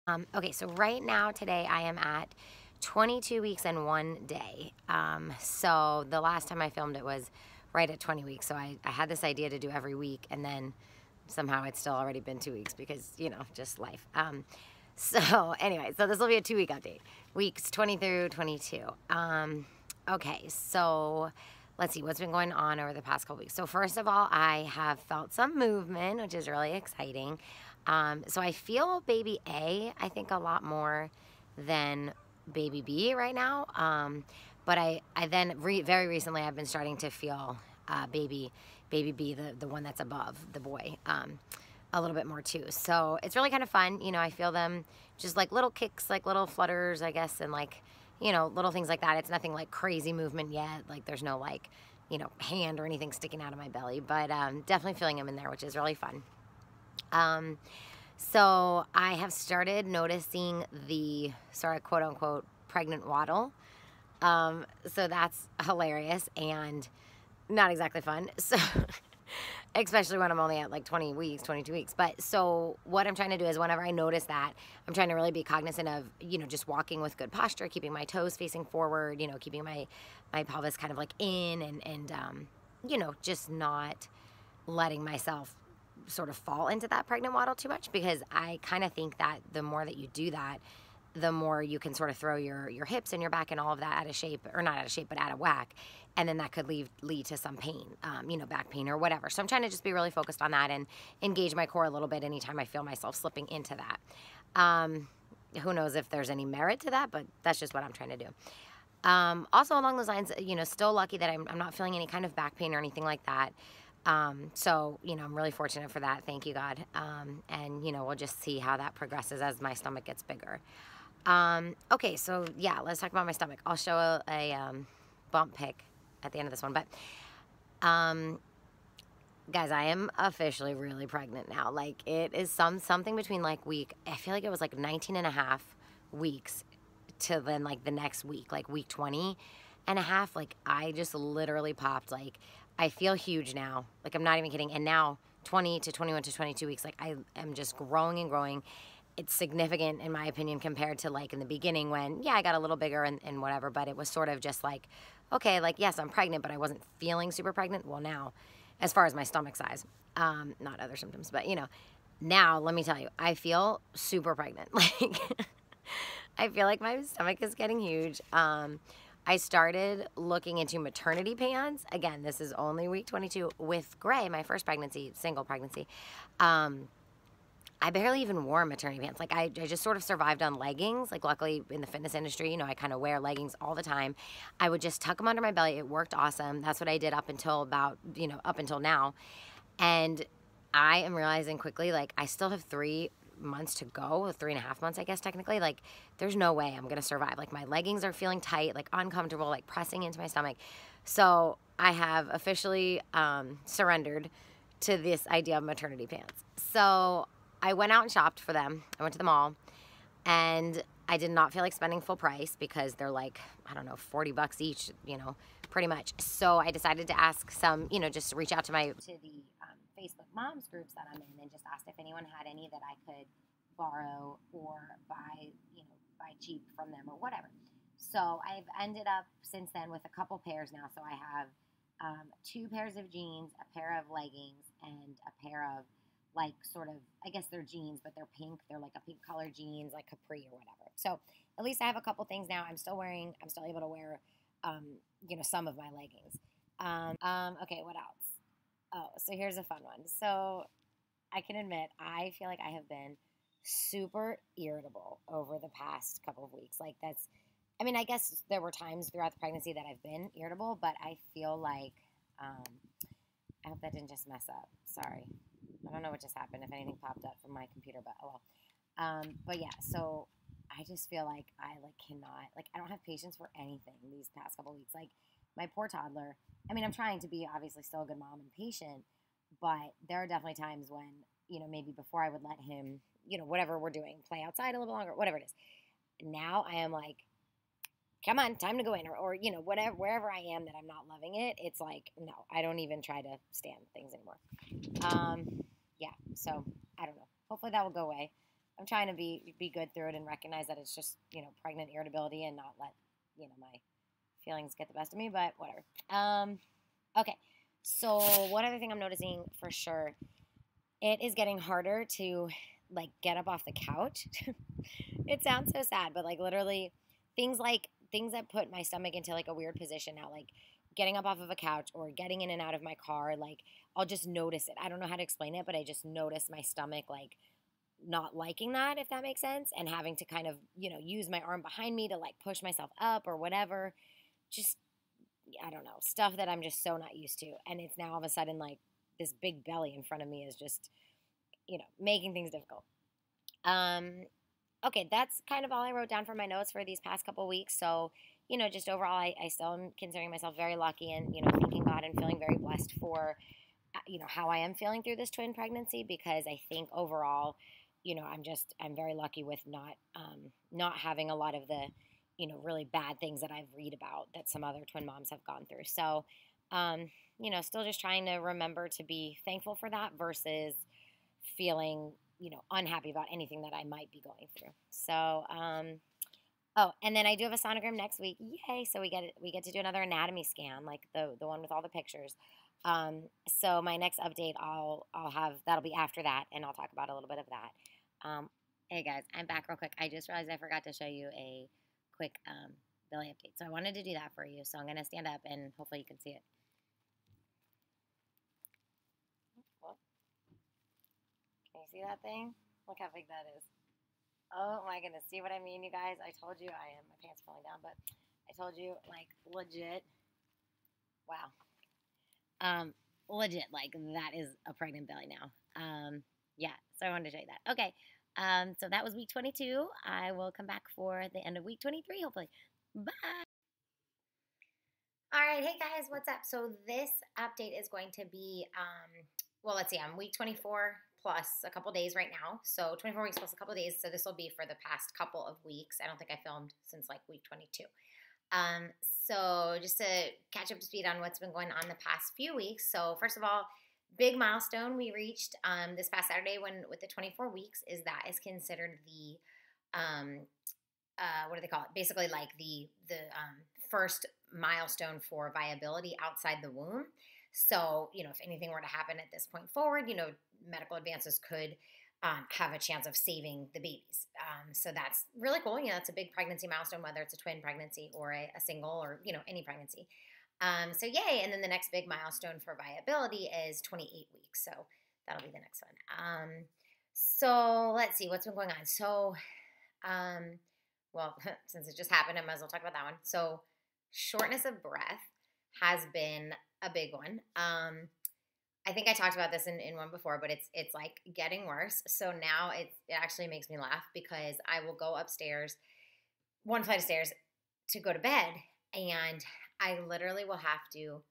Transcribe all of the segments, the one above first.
Okay, so right now, today, I am at 22 weeks and 1 day. So the last time I filmed it was right at 20 weeks. So I had this idea to do every week, and then somehow it's still already been 2 weeks because, just life. So anyway, so this will be a 2 week update, weeks 20 through 22. Okay, so let's see what's been going on over the past couple weeks. So first of all, I have felt some movement, which is really exciting. So I feel baby A, I think, a lot more than baby B right now. But I then very recently I've been starting to feel baby B, the one that's above the boy, a little bit more too. So it's really kind of fun. I feel them just like little kicks, like little flutters, I guess, and like, little things like that. It's nothing like crazy movement yet. Like there's no like, hand or anything sticking out of my belly, but definitely feeling them in there, which is really fun. So I have started noticing the sort of quote unquote pregnant waddle. So that's hilarious and not exactly fun. So especially when I'm only at like 20 weeks, 22 weeks. But so what I'm trying to do is whenever I notice that, I'm trying to really be cognizant of, just walking with good posture, keeping my toes facing forward, keeping my pelvis kind of like in and just not letting myself sort of fall into that pregnant waddle too much, because I kind of think that the more that you do that, the more you can sort of throw your hips and your back and all of that out of shape, or not out of shape, but out of whack. And then that could lead to some pain, back pain or whatever. So I'm trying to just be really focused on that and engage my core a little bit anytime I feel myself slipping into that. Who knows if there's any merit to that, but that's just what I'm trying to do. Also along those lines, still lucky that I'm not feeling any kind of back pain or anything like that. So, I'm really fortunate for that. Thank you, God. And, we'll just see how that progresses as my stomach gets bigger. Okay, so yeah, let's talk about my stomach. I'll show a bump pic at the end of this one. But, guys, I am officially really pregnant now. Like, it is something between like I feel like it was like 19 and a half weeks to then like the next week, like week 20 and a half. Like, I just literally popped. Like, I feel huge now. Like, I'm not even kidding. And now 20 to 21 to 22 weeks, like I am just growing and growing. It's significant in my opinion compared to like in the beginning when, yeah, I got a little bigger and whatever, but it was sort of just like, okay, like, yes, I'm pregnant, but I wasn't feeling super pregnant. Well, now, as far as my stomach size, not other symptoms, but now let me tell you, I feel super pregnant. Like, I feel like my stomach is getting huge. I started looking into maternity pants. Again, this is only week 22 with Gray, my first pregnancy, single pregnancy. I barely even wore maternity pants. Like, I just sort of survived on leggings. Like, luckily in the fitness industry, I kind of wear leggings all the time. I would just tuck them under my belly. It worked awesome. That's what I did up until up until now. And I am realizing quickly, like, I still have 3 months to go, 3.5 months, I guess, technically. Like, there's no way I'm going to survive. Like, my leggings are feeling tight, like uncomfortable, like pressing into my stomach. So I have officially surrendered to this idea of maternity pants. So I went out and shopped for them. I went to the mall, and I did not feel like spending full price because they're like, I don't know, $40 each, pretty much. So I decided to ask some, just reach out to the Facebook moms groups that I'm in and just asked if anyone had any that I could borrow or buy cheap from them or whatever. So I've ended up since then with a couple pairs now. So I have 2 pairs of jeans, a pair of leggings, and a pair of like sort of, I guess they're jeans, but they're pink. They're like a pink color jeans, like capri or whatever. So at least I have a couple things now. I'm still able to wear, some of my leggings. Okay, what else? Oh, so here's a fun one. So I can admit, I feel like I have been super irritable over the past couple of weeks. Like, I guess there were times throughout the pregnancy that I've been irritable, but I feel like, I hope that didn't just mess up. Sorry. I don't know what just happened, if anything popped up from my computer, but oh well. But yeah, so I just feel like I cannot, I don't have patience for anything these past couple of weeks. Like, my poor toddler, I'm trying to be obviously still a good mom and patient, but there are definitely times when, maybe before I would let him, whatever we're doing, play outside a little longer, whatever it is. Now I am like, come on, time to go in, or whatever, wherever I am that I'm not loving it, it's like, no, I don't even try to stand things anymore. Yeah, so I don't know. Hopefully that will go away. I'm trying to be good through it and recognize that it's just, pregnant irritability and not let, my feelings get the best of me, but whatever. Okay. So one other thing I'm noticing for sure, it is getting harder to like get up off the couch. It sounds so sad, but like literally things that put my stomach into like a weird position now, like getting up off of a couch or getting in and out of my car, like I'll just notice it. I don't know how to explain it, but I just notice my stomach like not liking that, if that makes sense, and having to kind of, use my arm behind me to like push myself up or whatever. Just, I don't know, stuff that I'm just so not used to. And it's now all of a sudden like this big belly in front of me is just, making things difficult. Okay, that's kind of all I wrote down for my notes for these past couple weeks. So, just overall, I still am considering myself very lucky and, thanking God and feeling very blessed for, how I am feeling through this twin pregnancy, because I think overall, I'm very lucky with not having a lot of the, really bad things that I've read about that some other twin moms have gone through. So, still just trying to remember to be thankful for that versus feeling, unhappy about anything that I might be going through. So, oh, and then I do have a sonogram next week. Yay! So we get to do another anatomy scan, like the one with all the pictures. So my next update, I'll have, that'll be after that, and I'll talk about a little bit of that. Hey guys, I'm back real quick. I just realized I forgot to show you a quick belly update. So I wanted to do that for you. So I'm gonna stand up and hopefully you can see it. Can you see that thing? Look how big that is. Oh my goodness. See what I mean, you guys? I told you my pants falling down, but I told you, like, legit. Wow. Legit, like, that is a pregnant belly now. Yeah, so I wanted to show you that. Okay. So that was week 22. I will come back for the end of week 23, hopefully. Bye. All right, hey guys, what's up? So this update is going to be, well, let's see, I'm week 24 plus a couple days right now. So 24 weeks plus a couple days. So this will be for the past couple of weeks. I don't think I filmed since like week 22. So just to catch up to speed on what's been going on the past few weeks. So first of all, big milestone we reached this past Saturday with the 24 weeks is considered the what do they call it? Basically like the first milestone for viability outside the womb. So, if anything were to happen at this point forward, medical advances could have a chance of saving the babies. So that's really cool. It's a big pregnancy milestone, whether it's a twin pregnancy or a single or, any pregnancy. So yay. And then the next big milestone for viability is 28 weeks. So that'll be the next one. So let's see what's been going on. So, well, since it just happened, I might as well talk about that one. So shortness of breath has been a big one. I think I talked about this in one before, but it's like getting worse. So now it actually makes me laugh because I will go upstairs, one flight of stairs, to go to bed, and I literally will have to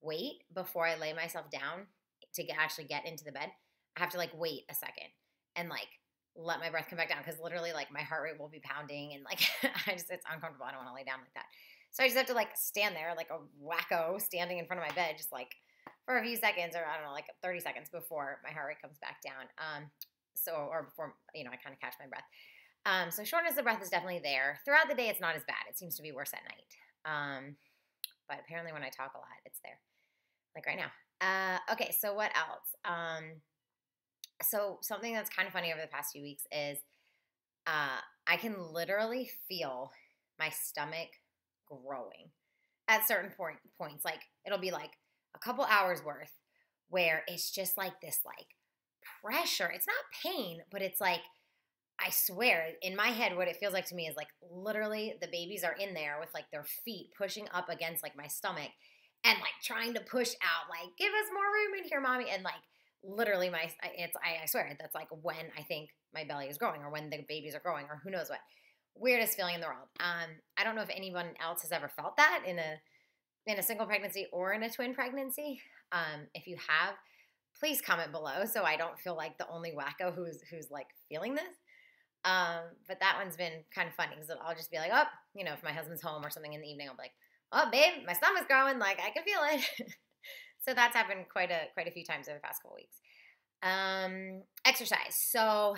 wait before I lay myself down to actually get into the bed. I have to like wait a second and like let my breath come back down because literally like my heart rate will be pounding and like it's uncomfortable. I don't want to lay down like that. So I just have to like stand there like a wacko standing in front of my bed just like for a few seconds or I don't know, like 30 seconds before my heart rate comes back down. Or before, I kind of catch my breath. So shortness of breath is definitely there. Throughout the day, it's not as bad. It seems to be worse at night. But apparently when I talk a lot, it's there. Like right now. Okay, so what else? So something that's kind of funny over the past few weeks is I can literally feel my stomach growing at certain points. Like it'll be like a couple hours worth where it's just like this like pressure. It's not pain, but it's like, I swear in my head, what it feels like to me is like literally the babies are in there with like their feet pushing up against like my stomach and like trying to push out, like, give us more room in here, mommy. And like literally I swear that's like when I think my belly is growing or when the babies are growing or who knows what. Weirdest feeling in the world. I don't know if anyone else has ever felt that in a single pregnancy or in a twin pregnancy. If you have, please comment below so I don't feel like the only wacko who's like feeling this. But that one's been kind of funny because I'll just be like, oh, if my husband's home or something in the evening, I'll be like, oh, babe, my stomach's growing. Like, I can feel it. So that's happened quite a few times over the past couple weeks. Exercise. So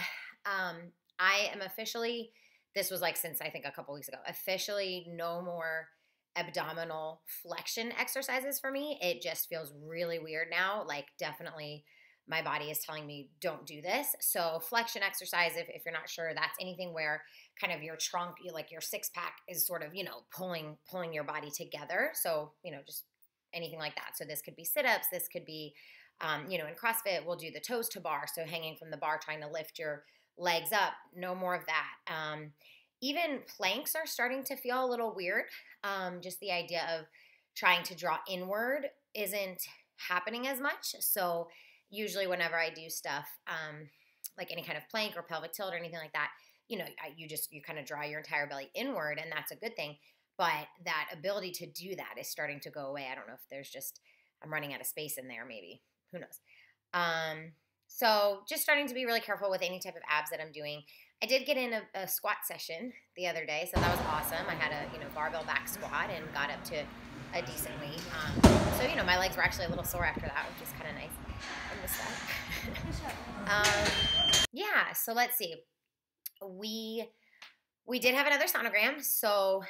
I am officially, this was like since I think a couple weeks ago, officially no more abdominal flexion exercises for me. It just feels really weird now. Like definitely my body is telling me don't do this. So flexion exercise, if you're not sure, that's anything where kind of your trunk, like your six pack is sort of, pulling your body together. So, just anything like that. So this could be sit-ups. This could be, in CrossFit, we'll do the toes to bar. So hanging from the bar, trying to lift your legs up. No more of that. Even planks are starting to feel a little weird. Just the idea of trying to draw inward isn't happening as much. So usually whenever I do stuff, like any kind of plank or pelvic tilt or anything like that, you kind of draw your entire belly inward, and that's a good thing. But that ability to do that is starting to go away. I don't know if I'm running out of space in there, maybe. Who knows? So just starting to be really careful with any type of abs that I'm doing. I did get in a squat session the other day, so that was awesome. I had a barbell back squat and got up to a decent weight. So my legs were actually a little sore after that, which is kind of nice. I missed that. Yeah. So let's see. We did have another sonogram. So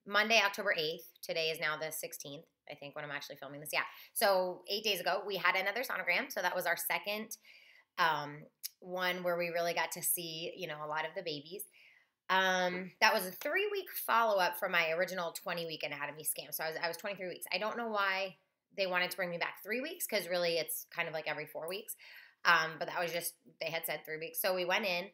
Monday, October 8th. Today is now the 16th. I think when I'm actually filming this. Yeah. So 8 days ago, we had another sonogram. So that was our second one where we really got to see, a lot of the babies. That was a 3-week follow-up from my original 20-week anatomy scan. So I was 23 weeks. I don't know why they wanted to bring me back 3 weeks, because really it's kind of like every 4 weeks. But that was just, they had said 3 weeks. So we went in.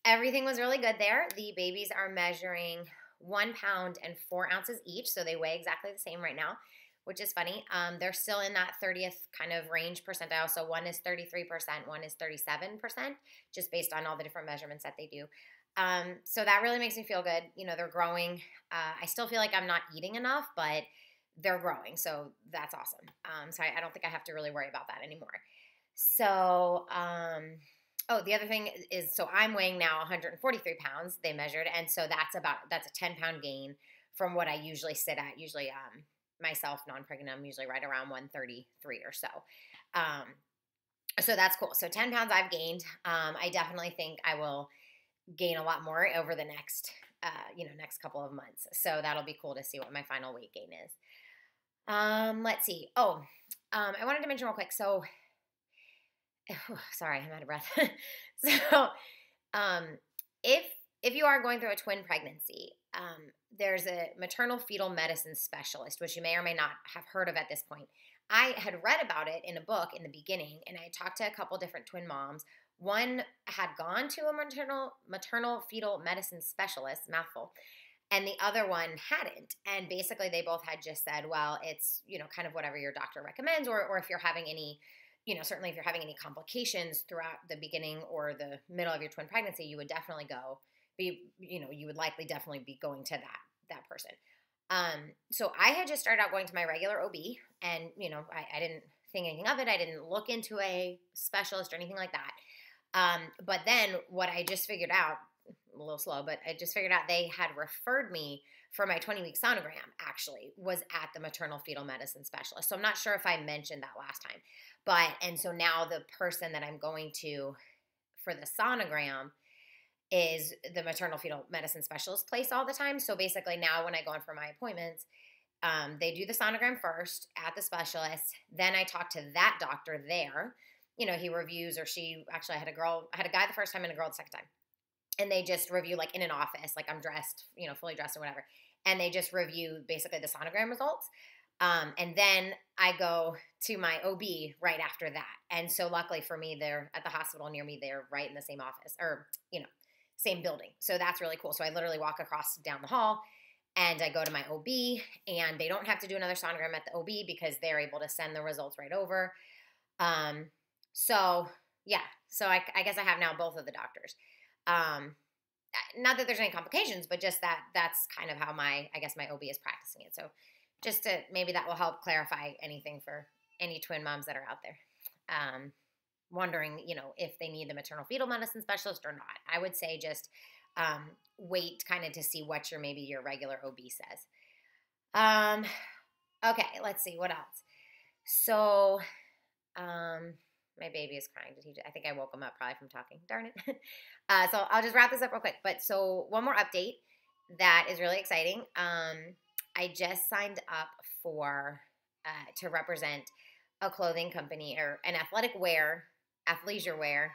Everything was really good there. The babies are measuring 1 pound and 4 ounces each, so they weigh exactly the same right now, which is funny. They're still in that 30th kind of range percentile, so one is 33%, one is 37%, just based on all the different measurements that they do. So that really makes me feel good. They're growing. I still feel like I'm not eating enough, but they're growing, so that's awesome. So I don't think I have to really worry about that anymore. So, the other thing is, so I'm weighing now 143 pounds, they measured, and so that's a 10-pound gain from what I usually sit at. Usually, myself, non-pregnant, I'm usually right around 133 or so. So that's cool. So 10 pounds I've gained. I definitely think I will gain a lot more over the next couple of months. So that'll be cool to see what my final weight gain is. Let's see. I wanted to mention real quick. So, sorry, I'm out of breath. So, if you are going through a twin pregnancy, there's a maternal fetal medicine specialist, which you may or may not have heard of at this point. I had read about it in a book in the beginning, and I talked to a couple different twin moms. One had gone to a maternal fetal medicine specialist, mouthful, and the other one hadn't. And basically they both had just said, well, it's, kind of whatever your doctor recommends, or if you're having any, certainly if you're having any complications throughout the beginning or the middle of your twin pregnancy, you would definitely you would likely definitely be going to that person. So I had just started out going to my regular OB, and, I didn't think anything of it. I didn't look into a specialist or anything like that. But then what I just figured out, a little slow, but I just figured out they had referred me for my 20-week sonogram, actually, was at the maternal fetal medicine specialist. So I'm not sure if I mentioned that last time. And so now the person that I'm going to for the sonogram is the maternal fetal medicine specialist place all the time. So basically now when I go in for my appointments, they do the sonogram first at the specialist. Then I talk to that doctor there. He reviews, or she, actually I had a guy the first time and a girl the second time. And they just review, like, in an office, like I'm dressed, fully dressed or whatever. And they just review basically the sonogram results. And then I go to my OB right after that. And so luckily for me, they're at the hospital near me. They're right in the same office, or, same building. So that's really cool. So I literally walk across down the hall and I go to my OB, and they don't have to do another sonogram at the OB because they're able to send the results right over. So yeah, so I guess I have now both of the doctors. Not that there's any complications, but just that's kind of how my OB is practicing it. So just to, maybe that will help clarify anything for any twin moms that are out there. Wondering, if they need the maternal fetal medicine specialist or not. I would say just wait kind of to see what your regular OB says. Okay, let's see what else. So My baby is crying. I think I woke him up probably from talking. Darn it. So I'll just wrap this up real quick. But so one more update that is really exciting. I just signed up for to represent a clothing company or an athleisure wear,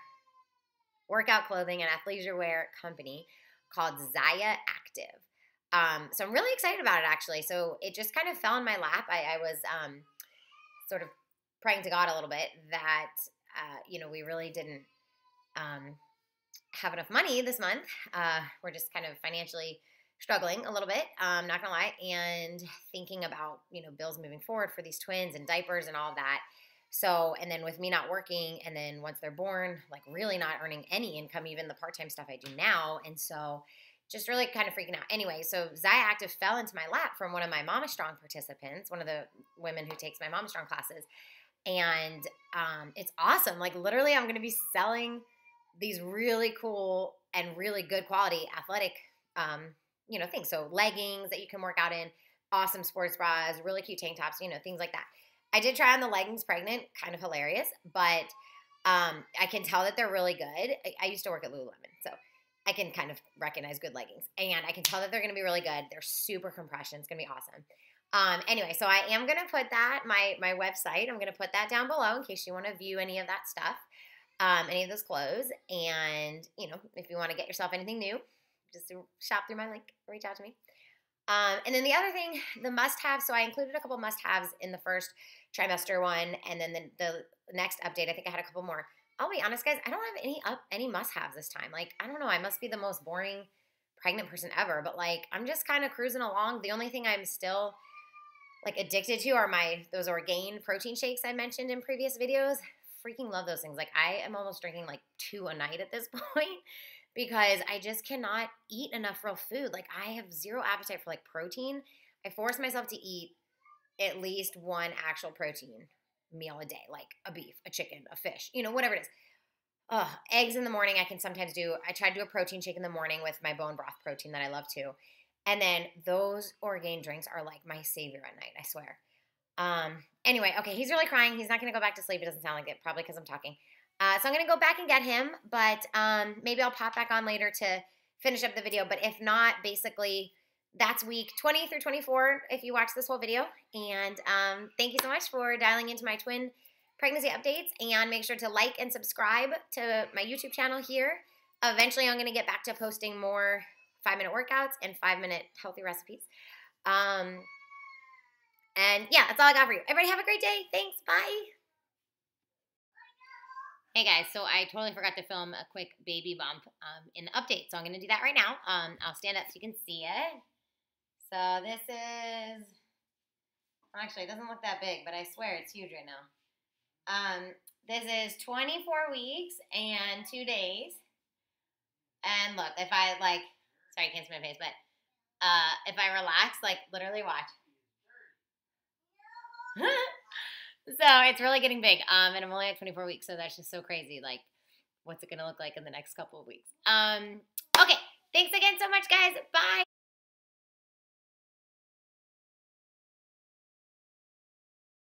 workout clothing and athleisure wear company called ZYIA Active. So I'm really excited about it, actually. So it just kind of fell in my lap. I was sort of praying to God a little bit that, we really didn't have enough money this month. We're just kind of financially struggling a little bit, not gonna lie, and thinking about, bills moving forward for these twins and diapers and all of that. So, and then with me not working, and then once they're born, like really not earning any income, even the part-time stuff I do now. And so just really kind of freaking out. Anyway, so ZYIA Active fell into my lap from one of my Mama Strong participants, one of the women who takes my Mama Strong classes. And it's awesome. Like literally I'm going to be selling these really cool and really good quality athletic, things. So leggings that you can work out in, awesome sports bras, really cute tank tops, things like that. I did try on the leggings pregnant, kind of hilarious, but I can tell that they're really good. I used to work at Lululemon, so I can kind of recognize good leggings. And I can tell that they're going to be really good. They're super compression. It's going to be awesome. Anyway, so I am going to put that, my website, I'm going to put that down below in case you want to view any of that stuff, any of those clothes. And, if you want to get yourself anything new, just shop through my link, reach out to me. And then the other thing, the must-haves. So I included a couple must-haves in the first trimester one, and then the next update, I think I had a couple more. I'll be honest, guys, I don't have any must-haves this time. Like, I don't know, I must be the most boring pregnant person ever, but like, I'm just kind of cruising along. The only thing I'm still like addicted to are those Orgain protein shakes I mentioned in previous videos. Freaking love those things. Like, I am almost drinking like 2 a night at this point, because I just cannot eat enough real food. Like, I have zero appetite for like protein. I force myself to eat at least one actual protein meal a day, like a beef, a chicken, a fish, whatever it is. Eggs in the morning I can sometimes do. I try to do a protein shake in the morning with my bone broth protein that I love too. And then those Orgain drinks are like my savior at night, I swear. Anyway, okay, he's really crying. He's not going to go back to sleep. It doesn't sound like it, probably because I'm talking. So I'm going to go back and get him, but maybe I'll pop back on later to finish up the video. But if not, basically, that's week 20 through 24 if you watch this whole video. And thank you so much for dialing into my twin pregnancy updates. And make sure to like and subscribe to my YouTube channel here. Eventually, I'm going to get back to posting more 5-minute workouts and 5-minute healthy recipes. And yeah, that's all I got for you. Everybody have a great day. Thanks. Bye. Hey guys, so I totally forgot to film a quick baby bump in the update, so I'm going to do that right now. I'll stand up so you can see it. So this is, actually it doesn't look that big, but I swear it's huge right now. This is 24 weeks and 2 days. And look, if I sorry, I can't see my face, but if I relax, like literally watch. So it's really getting big, and I'm only at 24 weeks, so that's just so crazy. Like, what's it going to look like in the next couple of weeks? Okay, thanks again so much, guys. Bye.